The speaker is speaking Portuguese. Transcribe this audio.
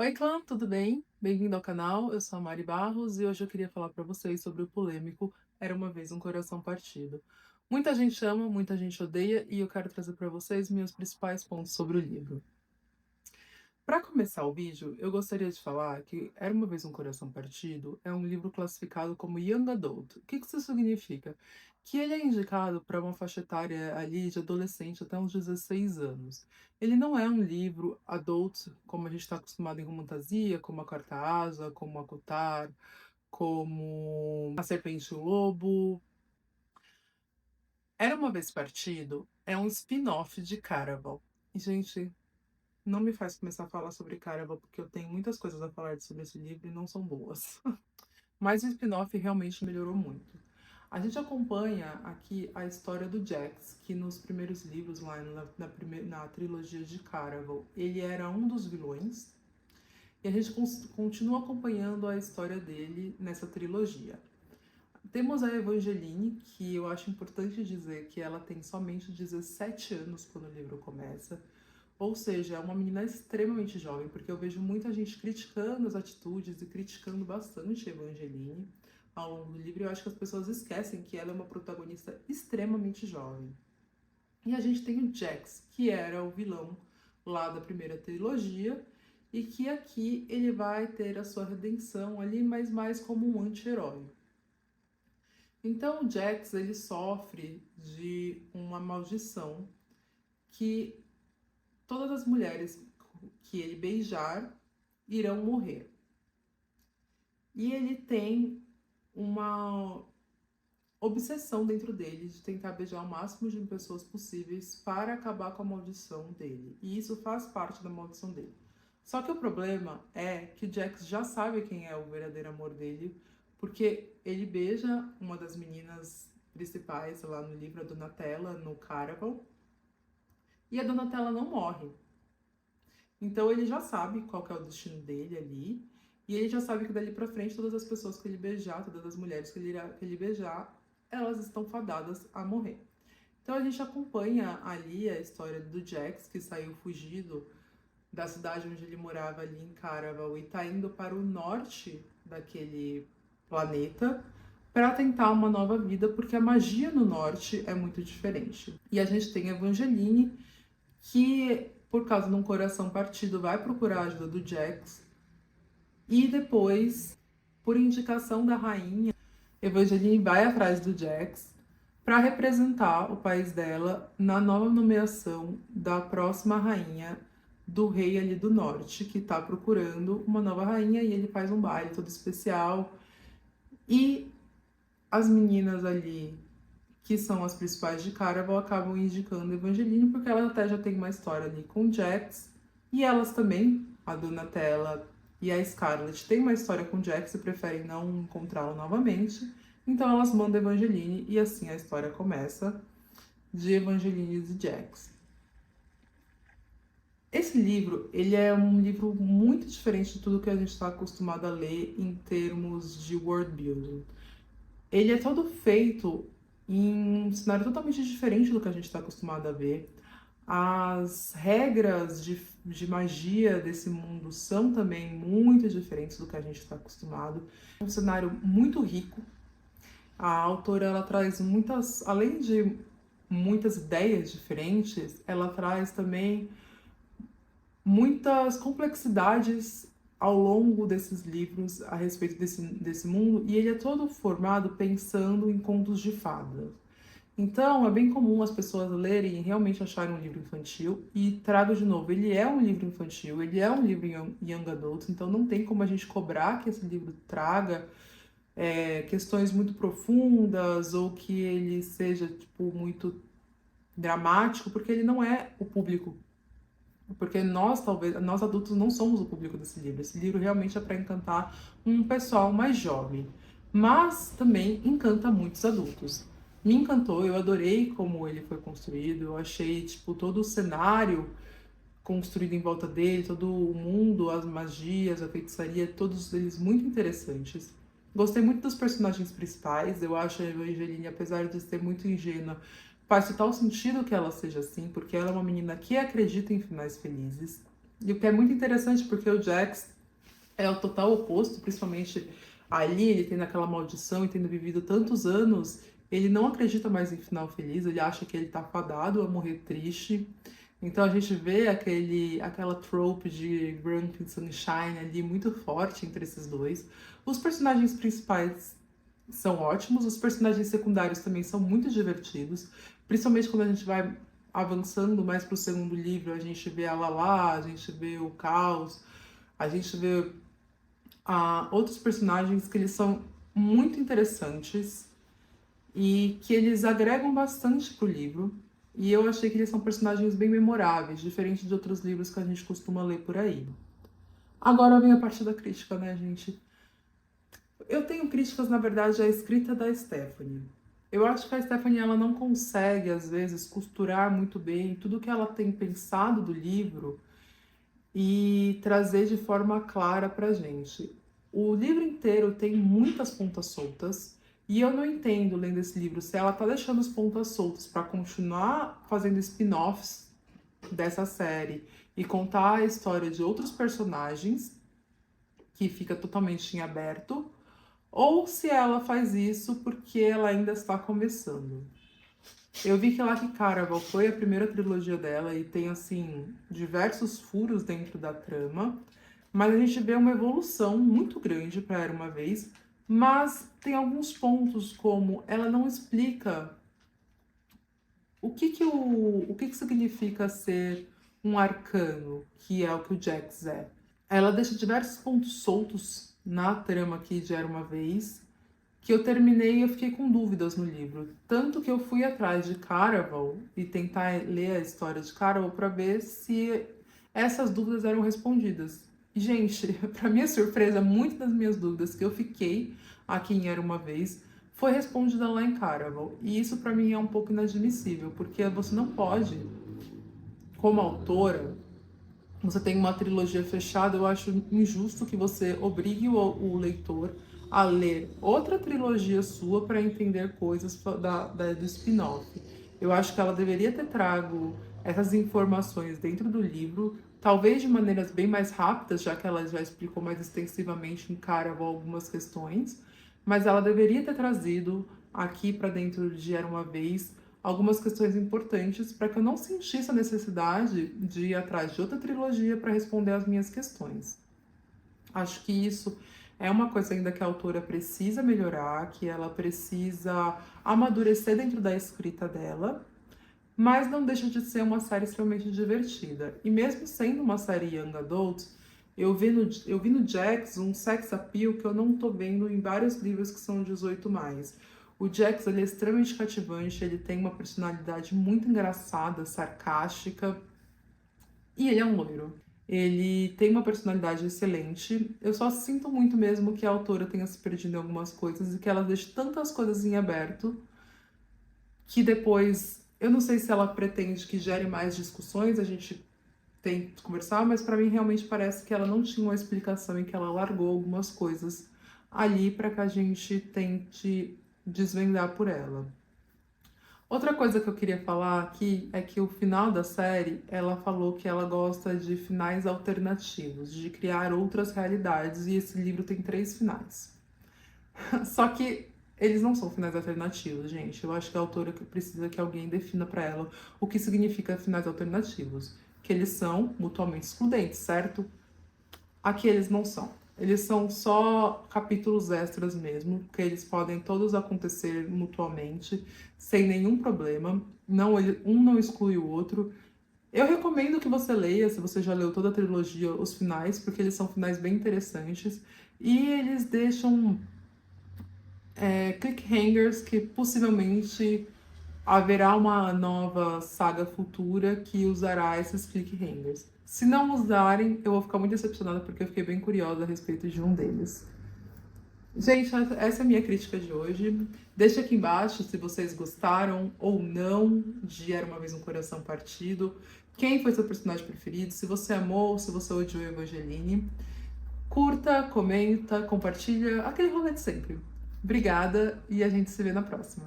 Oi, clã, tudo bem? Bem-vindo ao canal, eu sou a Mari Barros e hoje eu queria falar para vocês sobre o polêmico Era uma Vez um Coração Partido. Muita gente ama, muita gente odeia e eu quero trazer para vocês meus principais pontos sobre o livro. Para começar o vídeo, eu gostaria de falar que Era uma Vez um Coração Partido é um livro classificado como Young Adult. O que isso significa? Que ele é indicado para uma faixa etária ali de adolescente até uns 16 anos. Ele não é um livro adult, como a gente está acostumado em fantasia, como A Quarta Asa, como Acotar, como A Serpente e o Lobo. Era uma Vez Partido é um spin-off de Caraval. E, gente, não me faz começar a falar sobre Caraval, porque eu tenho muitas coisas a falar sobre esse livro e não são boas. Mas o spin-off realmente melhorou muito. A gente acompanha aqui a história do Jax, que nos primeiros livros, lá na trilogia de Caraval, ele era um dos vilões. E a gente continua acompanhando a história dele nessa trilogia. Temos a Evangeline, que eu acho importante dizer que ela tem somente 17 anos quando o livro começa. Ou seja, é uma menina extremamente jovem, porque eu vejo muita gente criticando as atitudes e criticando bastante a Evangeline ao longo do livro. E eu acho que as pessoas esquecem que ela é uma protagonista extremamente jovem. E a gente tem o Jax, que era o vilão lá da primeira trilogia, e que aqui ele vai ter a sua redenção ali, mas mais como um anti-herói. Então o Jax ele sofre de uma maldição que todas as mulheres que ele beijar irão morrer. E ele tem uma obsessão dentro dele de tentar beijar o máximo de pessoas possíveis para acabar com a maldição dele. E isso faz parte da maldição dele. Só que o problema é que o Jax já sabe quem é o verdadeiro amor dele, porque ele beija uma das meninas principais lá no livro, a Donatella, no Caraval, e a Donatella não morre. Então ele já sabe qual que é o destino dele ali, e ele já sabe que dali pra frente todas as pessoas que ele beijar, todas as mulheres que ele beijar, elas estão fadadas a morrer. Então a gente acompanha ali a história do Jax, que saiu fugido da cidade onde ele morava ali em Caraval e tá indo para o norte daquele planeta para tentar uma nova vida, porque a magia no norte é muito diferente. E a gente tem a Evangeline, que por causa de um coração partido vai procurar a ajuda do Jax e depois, por indicação da rainha, Evangeline vai atrás do Jax para representar o país dela na nova nomeação da próxima rainha do rei ali do norte, que está procurando uma nova rainha, e ele faz um baile todo especial. E as meninas ali, que são as principais de Caraval, acabam indicando Evangeline, porque ela até já tem uma história ali com o Jax, e elas também, a Donatella e a Scarlett, têm uma história com o Jax e preferem não encontrá-lo novamente, então elas mandam Evangeline, e assim a história começa, de Evangeline e Jax. Esse livro, ele é um livro muito diferente de tudo que a gente está acostumado a ler em termos de world building. Ele é todo feito em um cenário totalmente diferente do que a gente está acostumado a ver. As regras de magia desse mundo são também muito diferentes do que a gente está acostumado. É um cenário muito rico. A autora ela traz muitas, além de muitas ideias diferentes, ela traz também muitas complexidades ao longo desses livros a respeito desse mundo, e ele é todo formado pensando em contos de fadas. Então, é bem comum as pessoas lerem e realmente acharem um livro infantil, e trago de novo, ele é um livro infantil, ele é um livro young adult, então não tem como a gente cobrar que esse livro traga questões muito profundas ou que ele seja tipo muito dramático, porque ele não é o público, porque nós adultos não somos o público desse livro. Esse livro realmente é para encantar um pessoal mais jovem, mas também encanta muitos adultos. Me encantou, eu adorei como ele foi construído, eu achei tipo todo o cenário construído em volta dele, todo o mundo, as magias, a feitiçaria, todos eles muito interessantes. Gostei muito dos personagens principais, eu acho a Evangeline, apesar de ser muito ingênua, faz total sentido que ela seja assim, porque ela é uma menina que acredita em finais felizes. E o que é muito interessante, porque o Jax é o total oposto, principalmente ali, ele tendo aquela maldição e tendo vivido tantos anos, ele não acredita mais em final feliz, ele acha que ele tá fadado a morrer triste. Então a gente vê aquela trope de Grumpy e Sunshine ali muito forte entre esses dois. Os personagens principais são ótimos, os personagens secundários também são muito divertidos, principalmente quando a gente vai avançando mais pro segundo livro, a gente vê a Lala, a gente vê o Caos, a gente vê outros personagens que eles são muito interessantes e que eles agregam bastante pro livro. E eu achei que eles são personagens bem memoráveis, diferente de outros livros que a gente costuma ler por aí. Agora vem a parte da crítica, né, gente? Eu tenho críticas, na verdade, à escrita da Stephanie. Eu acho que a Stephanie ela não consegue, às vezes, costurar muito bem tudo que ela tem pensado do livro e trazer de forma clara pra gente. O livro inteiro tem muitas pontas soltas e eu não entendo, lendo esse livro, se ela tá deixando as pontas soltas para continuar fazendo spin-offs dessa série e contar a história de outros personagens, que fica totalmente em aberto, ou se ela faz isso porque ela ainda está começando. Eu vi que Lucky Caraval foi a primeira trilogia dela e tem, assim, diversos furos dentro da trama, mas a gente vê uma evolução muito grande para Era Uma Vez, mas tem alguns pontos como ela não explica o que significa ser um arcano, que é o que o Jax é. Ela deixa diversos pontos soltos na trama aqui de Era Uma Vez, que eu terminei e eu fiquei com dúvidas no livro. Tanto que eu fui atrás de Caraval e tentar ler a história de Caraval para ver se essas dúvidas eram respondidas. E, gente, para minha surpresa, muitas das minhas dúvidas que eu fiquei aqui em Era Uma Vez foi respondida lá em Caraval. E isso para mim é um pouco inadmissível, porque você não pode, como autora, você tem uma trilogia fechada, eu acho injusto que você obrigue o leitor a ler outra trilogia sua para entender coisas do spin-off. Eu acho que ela deveria ter trago essas informações dentro do livro, talvez de maneiras bem mais rápidas, já que ela já explicou mais extensivamente em Caraval algumas questões, mas ela deveria ter trazido aqui para dentro de Era Uma Vez algumas questões importantes para que eu não sentisse a necessidade de ir atrás de outra trilogia para responder as minhas questões. Acho que isso é uma coisa ainda que a autora precisa melhorar, que ela precisa amadurecer dentro da escrita dela, mas não deixa de ser uma série extremamente divertida. E mesmo sendo uma série Young Adult, eu vi no Jax um sex appeal que eu não tô vendo em vários livros que são 18+. O Jax ele é extremamente cativante, ele tem uma personalidade muito engraçada, sarcástica, e ele é um loiro. Ele tem uma personalidade excelente. Eu só sinto muito mesmo que a autora tenha se perdido em algumas coisas e que ela deixe tantas coisas em aberto que depois, eu não sei se ela pretende que gere mais discussões, a gente tem que conversar, mas para mim realmente parece que ela não tinha uma explicação e que ela largou algumas coisas ali para que a gente tente desvendar por ela. Outra coisa que eu queria falar aqui é que o final da série, ela falou que ela gosta de finais alternativos, de criar outras realidades, e esse livro tem 3 finais. Só que eles não são finais alternativos, gente. Eu acho que a autora precisa que alguém defina para ela o que significa finais alternativos. Que eles são mutuamente excludentes, certo? Aqui eles não são. Eles são só capítulos extras mesmo, que eles podem todos acontecer mutuamente, sem nenhum problema. Não, um não exclui o outro. Eu recomendo que você leia, se você já leu toda a trilogia, os finais, porque eles são finais bem interessantes. E eles deixam cliffhangers que possivelmente haverá uma nova saga futura que usará esses cliffhangers. Se não usarem, eu vou ficar muito decepcionada porque eu fiquei bem curiosa a respeito de um deles. Gente, essa é a minha crítica de hoje. Deixa aqui embaixo se vocês gostaram ou não de Era Uma Vez um Coração Partido. Quem foi seu personagem preferido? Se você amou, se você odiou Evangeline. Curta, comenta, compartilha, aquele rolê de sempre. Obrigada e a gente se vê na próxima.